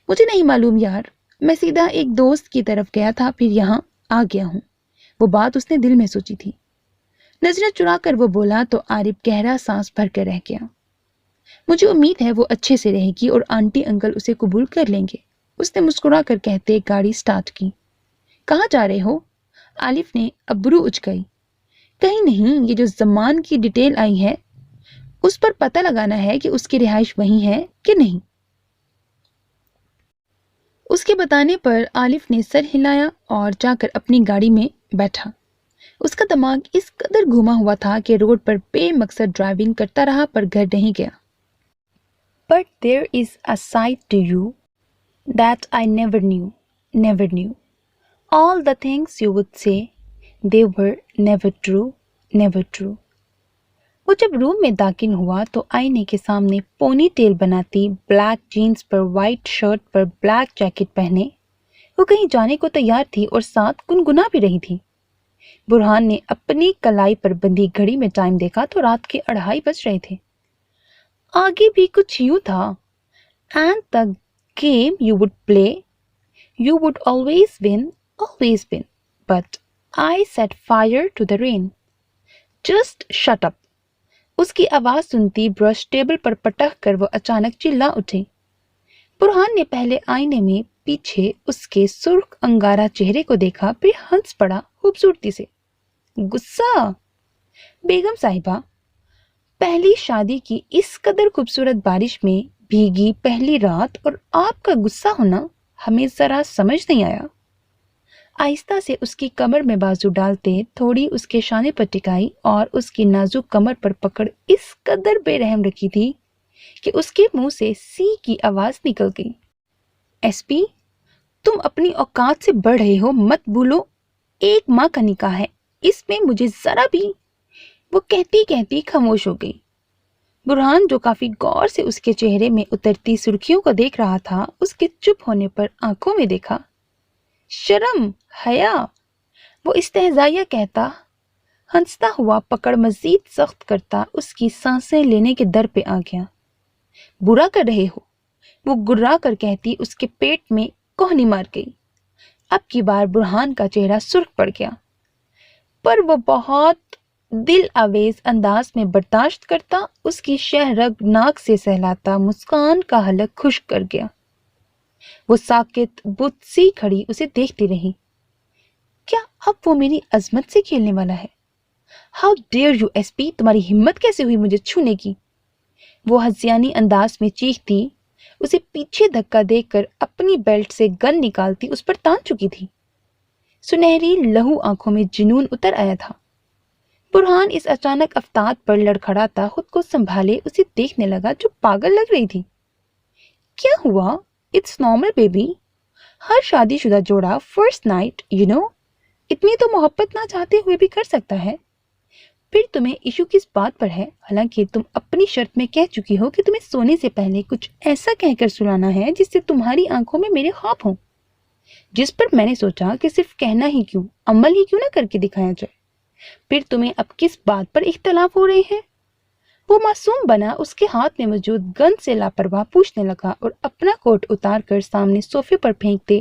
مجھے نہیں معلوم یار, میں سیدھا ایک دوست کی طرف گیا تھا, پھر یہاں آ گیا ہوں. وہ بات اس نے دل میں سوچی تھی. نظریں چرا کر وہ بولا تو عارف گہرا سانس بھر کر رہ گیا. مجھے امید ہے وہ اچھے سے رہے گی اور آنٹی انکل اسے قبول کر لیں گے, اس نے مسکرا کر کہتے گاڑی سٹارٹ کی. کہاں جا رہے ہو؟ عارف نے ابرو اچکائی. کہیں نہیں, یہ جو زمان کی ڈیٹیل آئی ہے اس پر پتہ لگانا ہے کہ اس کی رہائش وہیں ہے کہ نہیں. اس کے بتانے پر عارف نے سر ہلایا اور جا کر اپنی گاڑی میں بیٹھا. اس کا دماغ اس قدر گھوما ہوا تھا کہ روڈ پر بے مقصد ڈرائیونگ کرتا رہا پر گھر نہیں گیا. But there is a side to you that I never knew. All the things you would say, they were never true. وہ جب روم میں داخل ہوا تو آئینے کے سامنے پونی ٹیل بناتی, بلیک جینز پر وائٹ شرٹ پر بلیک جیکٹ پہنے وہ کہیں جانے کو تیار تھی اور ساتھ گنگنا بھی رہی تھی. برہان نے اپنی کلائی پر بندھی گھڑی میں ٹائم دیکھا تو رات کے 2:30 بج رہے تھے. آگے بھی کچھ یوں تھا. And the game you would play, you would always win. But I set fire to the rain. Just shut up. اس کی آواز سنتی برش ٹیبل پر پٹک کر وہ اچانک چلا اٹھے. برہان نے پہلے آئینے میں پیچھے اس کے سرخ انگارہ چہرے کو دیکھا, پھر ہنس پڑا خوبصورتی سے. غصہ؟ بیگم صاحبہ, پہلی شادی کی اس قدر خوبصورت بارش میں بھیگی پہلی رات اور آپ کا غصہ ہونا ہمیں ذرا سمجھ نہیں آیا. آہستہ سے اس کی کمر میں بازو ڈالتے تھوڑی اس کے شانے پر ٹکائی اور اس کی نازک کمر پر پکڑ اس قدر بے رحم رکھی تھی کہ اس کے منہ سے سی کی آواز نکل گئی. ایس پی, تم اپنی اوقات سے بڑھ رہے ہو, مت بھولو 1 ماہ کا نکاح ہے, اس میں مجھے ذرا بھی. وہ کہتی خاموش ہو گئی. برہان جو کافی غور سے اس کے چہرے میں اترتی سرخیوں کو دیکھ رہا تھا, اس کے چپ ہونے پر آنکھوں میں دیکھا شرم, حیا. وہ استہزائیہ کہتا, ہنستا ہوا پکڑ مزید سخت کرتا اس کی سانسیں لینے کے در پہ آ گیا. برا کر رہے ہو, وہ گرا کر کہتی اس کے پیٹ میں کوہنی مار گئی. اب کی بار برہان کا چہرہ سرخ پڑ گیا, پر وہ بہت دل آویز انداز میں برداشت کرتا. اس کی شہ رگ ناک سے سہلاتا مسکان کا حلق خشک کر گیا. وہ ساکت بت سی کھڑی اسے دیکھتی رہی. کیا اب وہ میری عظمت سے کھیلنے والا ہے؟ How dare U S P, تمہاری ہمت کیسے ہوئی مجھے چھونے کی؟ وہ ہذیانی انداز میں چیختی. اسے پیچھے دھکا دے کر اپنی بیلٹ سے گن نکالتی اس پر تان چکی تھی. سنہری لہو آنکھوں میں جنون اتر آیا تھا. برہان اس اچانک افتاد پر لڑکھڑاتا خود کو سنبھالے اسے دیکھنے لگا جو پاگل لگ رہی تھی. کیا ہوا؟ It's normal baby. ہر شادی شدہ جوڑا فرسٹ نائٹ اتنی تو محبت نہ چاہتے ہوئے بھی کر سکتا ہے. پھر تمہیں ایشو کس بات پر ہے؟ حالانکہ تم اپنی شرط میں کہہ چکی ہو کہ تمہیں سونے سے پہلے کچھ ایسا کہہ کر سلانا ہے جس سے تمہاری آنکھوں میں میرے خواب ہوں, جس پر میں نے سوچا کہ صرف کہنا ہی کیوں, عمل ہی کیوں نہ کر کے دکھایا جائے. پھر تمہیں اب کس بات پر اختلاف ہو رہے ہیں؟ وہ معصوم بنا اس کے ہاتھ میں موجود گن سے لاپرواہ پوچھنے لگا اور اپنا کوٹ اتار کر سامنے صوفے پر پھینکتے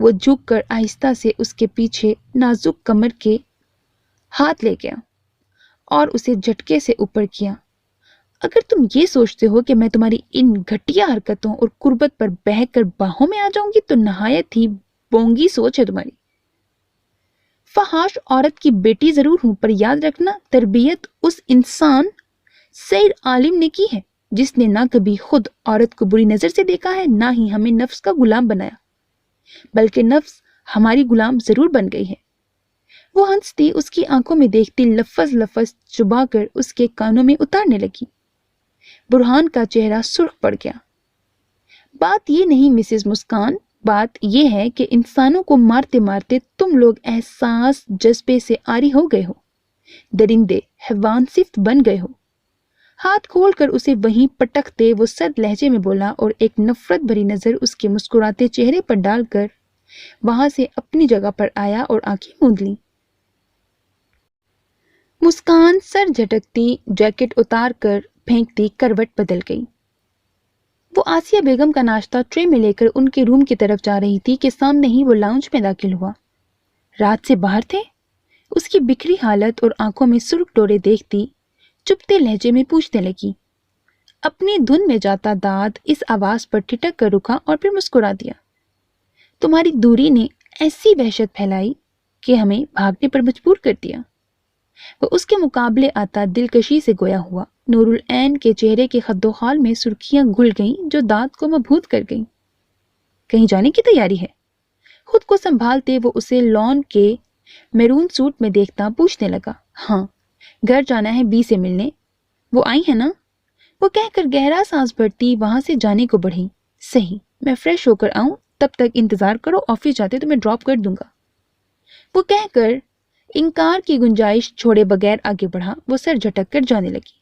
وہ جھک کر آہستہ سے اس کے پیچھے نازک کمر کے ہاتھ لے گیا اور اسے جھٹکے سے اوپر کیا۔ اگر تم یہ سوچتے ہو کہ میں تمہاری ان گھٹیا حرکتوں اور قربت پر بہک کر باہوں میں آ جاؤں گی تو نہایت ہی بونگی سوچ ہے تمہاری۔ فحاش عورت کی بیٹی ضرور ہوں، پر یاد رکھنا تربیت اس انسان سید عالم نے کی ہے جس نے نہ کبھی خود عورت کو بری نظر سے دیکھا ہے، نہ ہی ہمیں نفس کا غلام بنایا، بلکہ نفس ہماری غلام ضرور بن گئی ہے۔ وہ ہنستی اس کی آنکھوں میں دیکھتی لفظ لفظ چبا کر اس کے کانوں میں اتارنے لگی۔ برہان کا چہرہ سرخ پڑ گیا۔ بات یہ نہیں مسز مسکان، بات یہ ہے کہ انسانوں کو مارتے مارتے تم لوگ احساس جذبے سے عاری ہو گئے ہو، درندے حیوان صفت بن گئے ہو۔ ہاتھ کھول کر اسے وہیں پٹکتے وہ سرد لہجے میں بولا اور ایک نفرت بھری نظر اس کے مسکراتے چہرے پر ڈال کر وہاں سے اپنی جگہ پر آیا اور آنکھیں موند لیں۔ مسکان سر جھٹکتی جیکٹ اتار کر پھینکتی کروٹ بدل گئی۔ وہ آسیہ بیگم کا ناشتہ ٹرے میں لے کر ان کے روم کی طرف جا رہی تھی کہ سامنے ہی وہ لاؤنج میں داخل ہوا۔ رات سے باہر تھے؟ اس کی بکھری حالت اور آنکھوں میں سرخ ڈورے دیکھتی چپتے لہجے میں پوچھنے لگی۔ اپنی دھن میں جاتا داد اس آواز پر ٹھٹک کر رکا اور پھر مسکرا دیا۔ تمہاری دوری نے ایسی وحشت پھیلائی کہ ہمیں بھاگنے پر مجبور کر دیا۔ وہ اس کے مقابلے آتا دلکشی سے گویا ہوا۔ نور العین کے چہرے کے خد و خال میں سرخیاں گھل گئیں جو داد کو مبہوت کر گئیں۔ کہیں جانے کی تیاری ہے؟ خود کو سنبھالتے وہ اسے لان کے میرون سوٹ میں دیکھتا پوچھنے لگا۔ ہاں، گھر جانا ہے بی سے ملنے، وہ آئی ہے نا؟ وہ کہہ کر گہرا سانس بھرتی وہاں سے جانے کو بڑھی۔ صحیح، میں فریش ہو کر آؤں، تب تک انتظار کرو، آفس جاتے تو میں ڈراپ کر دوں گا۔ وہ کہہ کر انکار کی گنجائش چھوڑے بغیر آگے بڑھا۔ وہ سر جھٹک کر جانے لگی۔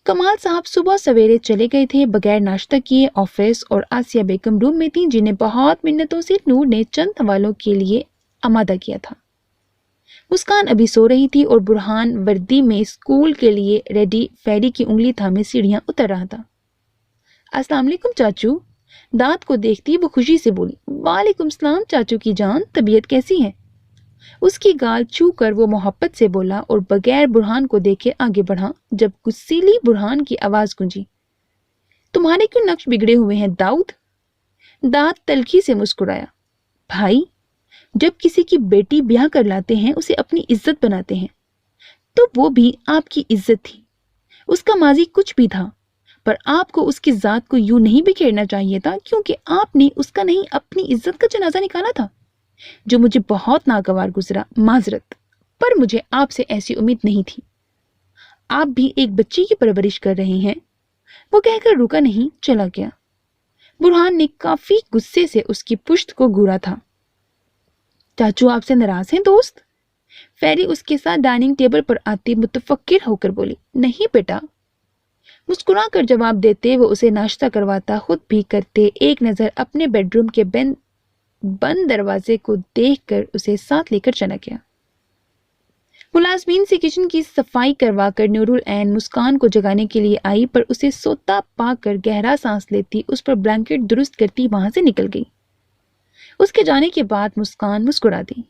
کمال صاحب صبح سویرے چلے گئے تھے بغیر ناشتہ کیے آفس، اور آسیہ بیگم روم میں تھیں جنہیں بہت منتوں سے نور نے چند حوالوں کے لیے آمادہ کیا تھا۔ مسکان ابھی سو رہی تھی اور برہان وردی میں اسکول کے لیے ریڈی فیری کی انگلی تھامے سیڑھیاں اتر رہا تھا۔ السلام علیکم چاچو، داد کو دیکھتی وہ خوشی سے بولی۔ وعلیکم السلام چاچو کی جان، طبیعت کیسی ہے؟ اس کی گال چھو کر وہ محبت سے بولا اور بغیر برہان کو دیکھے آگے بڑھا جب غصیلی برہان کی آواز گونجی۔ تمہارے کیوں نقش بگڑے ہوئے ہیں داؤد؟ داد تلخی سے مسکرایا۔ بھائی، جب کسی کی بیٹی بیاہ کر لاتے ہیں اسے اپنی عزت بناتے ہیں، تو وہ بھی آپ کی عزت تھی۔ اس کا ماضی کچھ بھی تھا، پر آپ کو اس کی ذات کو یوں نہیں بکھیرنا چاہیے تھا، کیونکہ آپ نے اس کا نہیں اپنی عزت کا جنازہ نکالا تھا، جو مجھے بہت ناگوار گزرا۔ معذرت، پر مجھے آپ سے ایسی امید نہیں تھی۔ آپ بھی ایک بچی کی پرورش کر رہے ہیں۔ وہ کہہ کر رکا نہیں، چلا گیا۔ برہان نے کافی غصے سے اس کی پشت کو گھورا تھا۔ چاچو آپ سے ناراض ہیں دوست؟ فیری اس کے ساتھ ڈائننگ ٹیبل پر آتی متفکر ہو کر بولی۔ نہیں بیٹا، مسکرا کر جواب دیتے وہ اسے ناشتہ کرواتا، خود بھی کرتے ایک نظر اپنے بیڈ روم کے بند دروازے کو دیکھ کر اسے ساتھ لے کر چلا گیا۔ ملازمین سے کچن کی صفائی کروا کر نور العین مسکان کو جگانے کے لیے آئی، پر اسے سوتا پا کر گہرا سانس لیتی اس پر بلینکٹ درست کرتی وہاں سے نکل گئی۔ اس کے جانے کے بعد مسکان مسکرا دی۔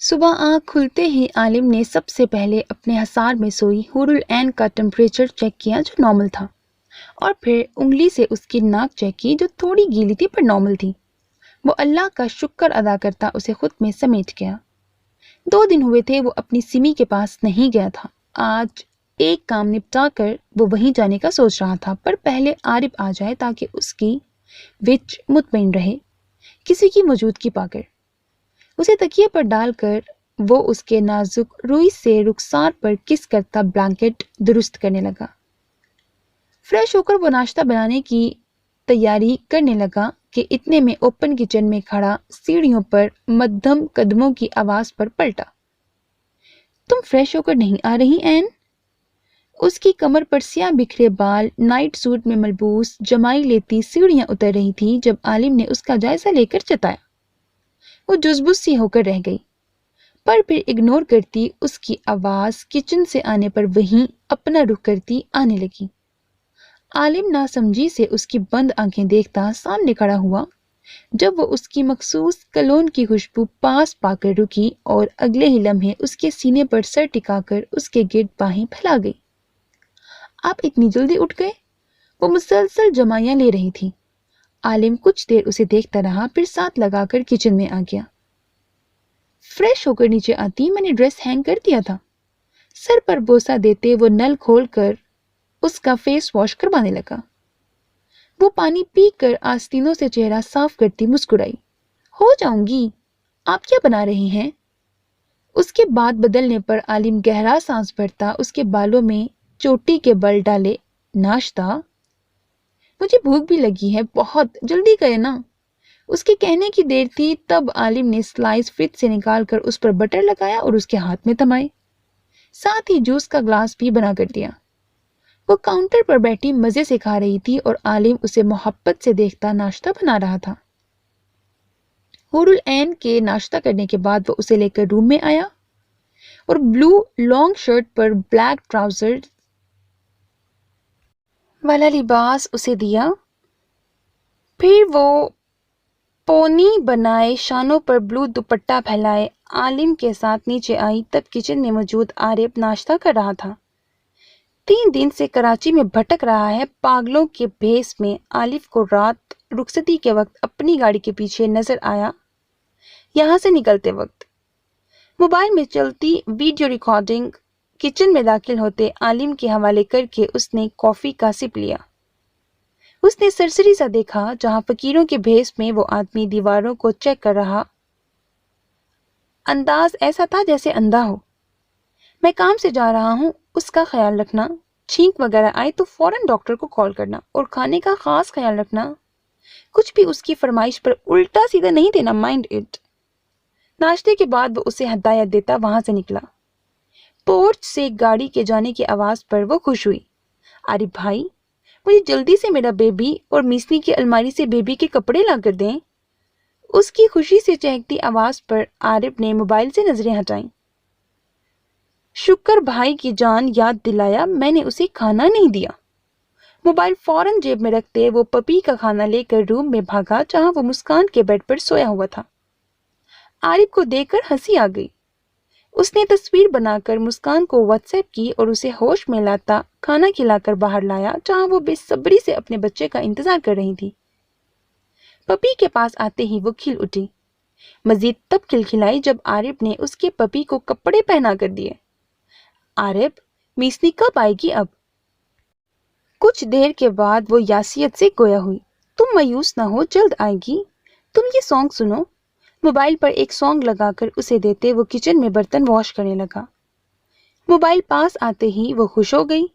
صبح آنکھ کھلتے ہی عالم نے سب سے پہلے اپنے حصار میں سوئی حور العین کا ٹمپریچر چیک کیا جو نارمل تھا، اور پھر انگلی سے اس کی ناک چیک کی جو تھوڑی گیلی تھی پر نارمل تھی۔ وہ اللہ کا شکر ادا کرتا اسے خود میں سمیٹ گیا۔ 2 دن ہوئے تھے وہ اپنی سمی کے پاس نہیں گیا تھا۔ آج ایک کام نپٹا کر وہ وہیں جانے کا سوچ رہا تھا، پر پہلے عارف آ جائے تاکہ اس کی وچ مطمئن رہے کسی کی موجودگی پا کر۔ اسے تکیے پر ڈال کر وہ اس کے نازک روئی سے رخسار پر کس کرتا بلینکٹ درست کرنے لگا۔ فریش ہو کر وہ ناشتہ بنانے کی تیاری کرنے لگا کہ اتنے میں اوپن کچن میں کھڑا سیڑھیوں پر مدھم قدموں کی آواز پر پلٹا۔ تم فریش ہو کر نہیں آ رہی این؟ اس کی کمر پر سیاہ بکھرے بال نائٹ سوٹ میں ملبوس جمائی لیتی سیڑھیاں اتر رہی تھی جب عالم نے اس کا جائزہ لے کر چتایا۔ وہ جزبز سی ہو کر رہ گئی، پر پھر اگنور کرتی اس کی آواز کچن سے آنے پر وہیں اپنا رخ کرتی آنے لگی۔ عالم ناسمجھی سے اس کی بند آنکھیں دیکھتا سامنے کھڑا ہوا جب وہ اس کی مخصوص کلون کی خوشبو پاس پا کر رکی اور اگلے ہی لمحے اس کے سینے پر سر ٹکا کر اس کے گرد باہیں پھیلا گئی۔ آپ اتنی جلدی اٹھ گئے؟ وہ مسلسل جمائیاں لے رہی تھی۔ عالم کچھ دیر اسے دیکھتا رہا، پھر ساتھ لگا کر کچن میں آ گیا۔ فریش ہو کر نیچے آتی، میں نے ڈریس ہینگ کر دیا تھا۔ سر پر بوسہ دیتے وہ نل کھول کر اس کا فیس واش کروانے لگا۔ وہ پانی پی کر آستینوں سے چہرہ صاف کرتی مسکرائی۔ ہو جاؤں گی، آپ کیا بنا رہی ہیں؟ اس کے بات بدلنے پر عالم گہرا سانس بھرتا، اس کے بالوں میں چوٹی کے بل ڈالے۔ ناشتہ؟ مجھے بھوک بھی لگی ہے، بہت جلدی کرے نا۔ اس کے کہنے کی دیر تھی، تب عالم نے سلائس فریج سے نکال کر اس پر بٹر لگایا اور اس کے ہاتھ میں تھمائے، ساتھ ہی جوس کا گلاس بھی بنا کر دیا۔ وہ کاؤنٹر پر بیٹھی مزے سے کھا رہی تھی اور عالم اسے محبت سے دیکھتا ناشتہ بنا رہا تھا۔ حور العین کے ناشتہ کرنے کے بعد وہ اسے لے کر روم میں آیا اور بلو لانگ شرٹ پر بلیک ٹراؤزر والا لباس اسے دیا۔ پھر وہ پونی بنائے شانوں پر بلو دوپٹہ پھیلائے عالم کے ساتھ نیچے آئی، تب کچن میں موجود عارف ناشتہ کر رہا تھا۔ 3 دن سے کراچی میں بھٹک رہا ہے، پاگلوں کے بھیس میں۔ عارف کو رات رخصتی کے وقت اپنی گاڑی کے پیچھے نظر آیا۔ یہاں سے نکلتے وقت موبائل میں چلتی ویڈیو ریکارڈنگ کچن میں داخل ہوتے عالم کے حوالے کر کے اس نے کافی کا سپ لیا۔ اس نے سرسری سا دیکھا، جہاں فقیروں کے بھیس میں وہ آدمی دیواروں کو چیک کر رہا، انداز ایسا تھا جیسے اندھا ہو۔ میں کام سے جا رہا ہوں، اس کا خیال رکھنا، چھینک وغیرہ آئے تو فوراً ڈاکٹر کو کال کرنا، اور کھانے کا خاص خیال رکھنا، کچھ بھی اس کی فرمائش پر الٹا سیدھا نہیں دینا، مائنڈ اٹ۔ ناشتے کے بعد وہ اسے ہدایت دیتا وہاں سے نکلا۔ پورچ سے گاڑی کے جانے کی آواز پر وہ خوش ہوئی۔ عارف بھائی، مجھے جلدی سے میرا بیبی اور میسنی کی الماری سے بیبی کے کپڑے لا کر دیں۔ اس کی خوشی سے چہکتی آواز پر عارف نے موبائل سے نظریں ہٹائیں۔ شکر بھائی کی جان یاد دلایا، میں نے اسے کھانا نہیں دیا۔ موبائل فوراً جیب میں رکھتے وہ پپی کا کھانا لے کر روم میں بھاگا، جہاں وہ مسکان کے بیڈ پر سویا ہوا تھا۔ عارف کو دیکھ کر ہنسی آ گئی۔ اس نے تصویر بنا کر مسکان کو واٹس ایپ کی اور اسے ہوش میں لاتا کھانا کھلا کر باہر لایا، جہاں وہ بے صبری سے اپنے بچے کا انتظار کر رہی تھی۔ پپی کے پاس آتے ہی وہ کھل اٹھی، مزید تب کھلکھلائی جب عارف نے اس کے پپی کو کپڑے پہنا کر دیے۔ عارف، میسنی کب آئے گی اب؟ کچھ دیر کے بعد وہ یاسیت سے گویا ہوئی، تم مایوس نہ ہو، جلد آئے گی۔ تم یہ سانگ سنو۔ موبائل پر ایک سانگ لگا کر اسے دیتے وہ کچن میں برتن واش کرنے لگا۔ موبائل پاس آتے ہی وہ خوش ہو گئی۔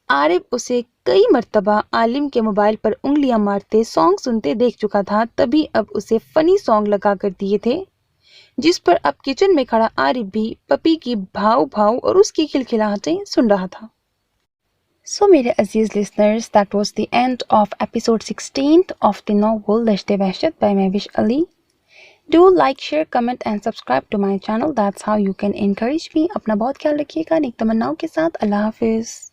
عارف اسے کئی مرتبہ عالم کے موبائل پر انگلیاں مارتے سانگ سنتے دیکھ چکا تھا، تبھی اب اسے فنی سانگ لگا کر دیے تھے، جس پر اب کچن میں کھڑا عارف بھی پپی کی بھاؤ بھاؤ اور اس کی کھلکھلاہٹیں سن رہا تھا۔ سو میرے عزیز listeners, that was the end of episode 16 of the novel دشت وحشت by Mehwish Ali. Do like, share, comment and subscribe to my channel. That's how you can encourage me. اپنا بہت خیال رکھیے گا، نیک تمناؤں کے ساتھ۔ اللہ حافظ۔